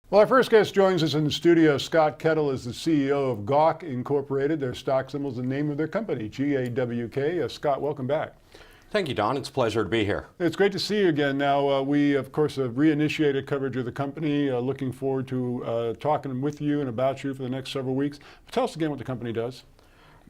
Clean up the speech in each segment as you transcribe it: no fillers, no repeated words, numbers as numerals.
Well, our first guest joins us in the studio. Scott Kettle is the CEO of GAWK Incorporated. Their stock symbol is the name of their company, GAWK. Scott, welcome back. Thank you, Don. It's a pleasure to be here. It's great to see you again. Now, we, of course, have reinitiated coverage of the company. Looking forward to talking with you and about you for the next several weeks. Tell us again what the company does.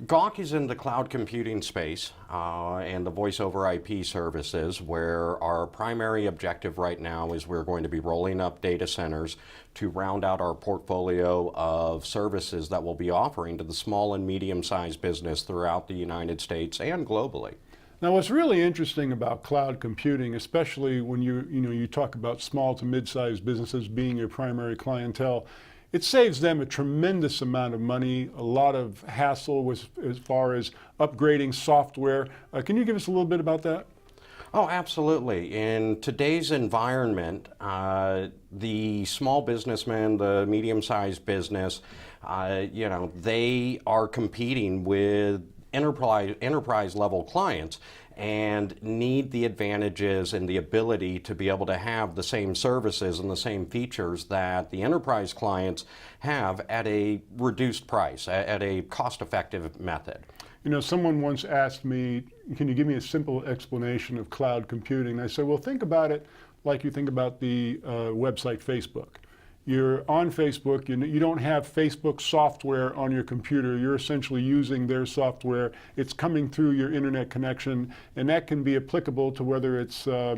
GAWK is in the cloud computing space and the voice over IP services, where our primary objective right now is we're going to be rolling up data centers to round out our portfolio of services that we'll be offering to the small and medium-sized business throughout the United States and globally. Now, what's really interesting about cloud computing, especially when you talk about small to mid-sized businesses being your primary clientele, it saves them a tremendous amount of money, a lot of hassle as far as upgrading software. Can you give us a little bit about that? Oh, absolutely. In today's environment, the small businessman, the medium-sized business, they are competing with enterprise level clients and need the advantages and the ability to be able to have the same services and the same features that the enterprise clients have at a reduced price, at a cost-effective method. You know, someone once asked me, can you give me a simple explanation of cloud computing? And I said, well, think about it like you think about the website Facebook. You're on Facebook, you don't have Facebook software on your computer, you're essentially using their software, it's coming through your internet connection, and that can be applicable to whether it's a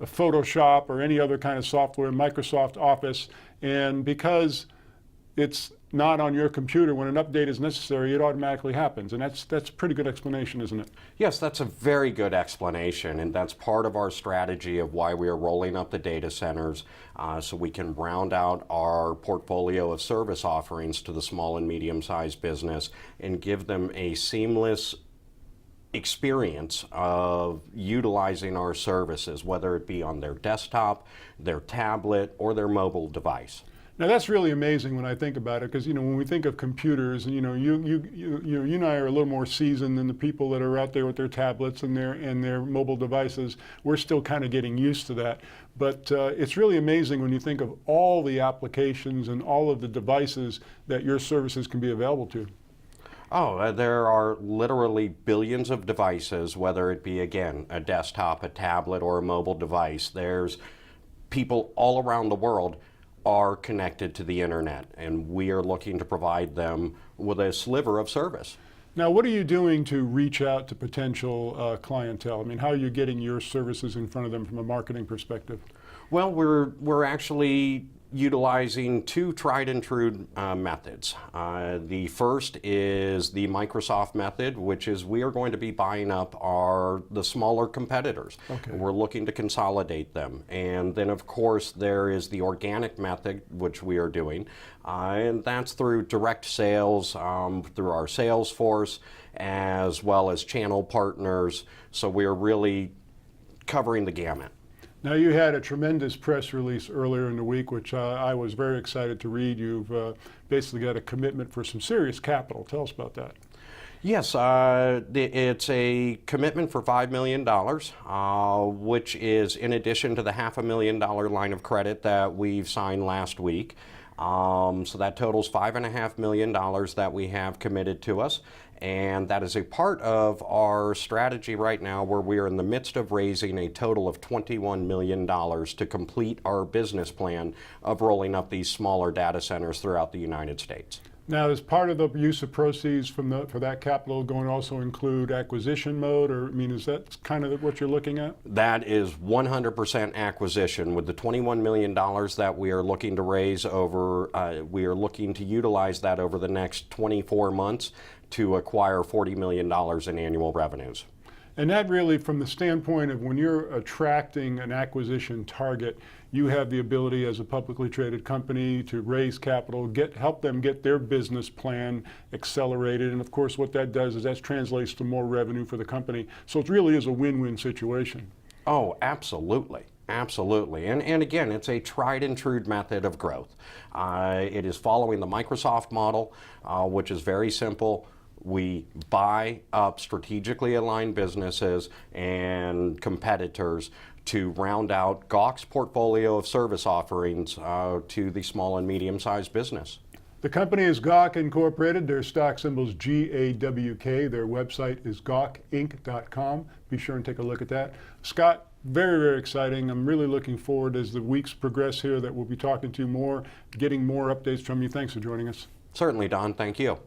Photoshop or any other kind of software, Microsoft Office, and because it's not on your computer, when an update is necessary, it automatically happens. And that's a pretty good explanation, isn't it? Yes, that's a very good explanation, and that's part of our strategy of why we are rolling up the data centers so we can round out our portfolio of service offerings to the small and medium-sized business and give them a seamless experience of utilizing our services, whether it be on their desktop, their tablet, or their mobile device. Now that's really amazing when I think about it, because when we think of computers, and you and I are a little more seasoned than the people that are out there with their tablets and their mobile devices. We're still kind of getting used to that, but it's really amazing when you think of all the applications and all of the devices that your services can be available to. Oh, there are literally billions of devices, whether it be, again, a desktop, a tablet, or a mobile device. There's people all around the world are connected to the internet, and we are looking to provide them with a sliver of service. Now, what are you doing to reach out to potential clientele? I mean, how are you getting your services in front of them from a marketing perspective? Well, we're actually utilizing two tried and true methods. The first is the Microsoft method, which is we are going to be buying up the smaller competitors. Okay. We're looking to consolidate them. And then of course there is the organic method, which we are doing, and that's through direct sales, through our sales force, as well as channel partners. So we are really covering the gamut. Now, you had a tremendous press release earlier in the week, which I was very excited to read. You've basically got a commitment for some serious capital. Tell us about that. Yes, it's a commitment for $5 million, which is in addition to the $500,000 line of credit that we've signed last week. So that totals $5.5 million that we have committed to us. And that is a part of our strategy right now, where we are in the midst of raising a total of $21 million to complete our business plan of rolling up these smaller data centers throughout the United States. Now, is part of the use of proceeds for that capital going to also include acquisition mode, or I mean, is that kind of what you're looking at? That is 100% acquisition. With the $21 million that we are looking to raise we are looking to utilize that over the next 24 months to acquire $40 million in annual revenues. And that really, from the standpoint of when you're attracting an acquisition target, you have the ability as a publicly traded company to raise capital, help them get their business plan accelerated. And of course, what that does is that translates to more revenue for the company. So it really is a win-win situation. Oh, absolutely. Absolutely. And again, it's a tried and true method of growth. It is following the Microsoft model, which is very simple. We buy up strategically aligned businesses and competitors to round out GAWK's portfolio of service offerings to the small and medium-sized business. The company is GAWK Incorporated. Their stock symbol is GAWK. Their website is gawkinc.com. Be sure and take a look at that. Scott, very, very exciting. I'm really looking forward as the weeks progress here that we'll be talking to you more, getting more updates from you. Thanks for joining us. Certainly, Don. Thank you.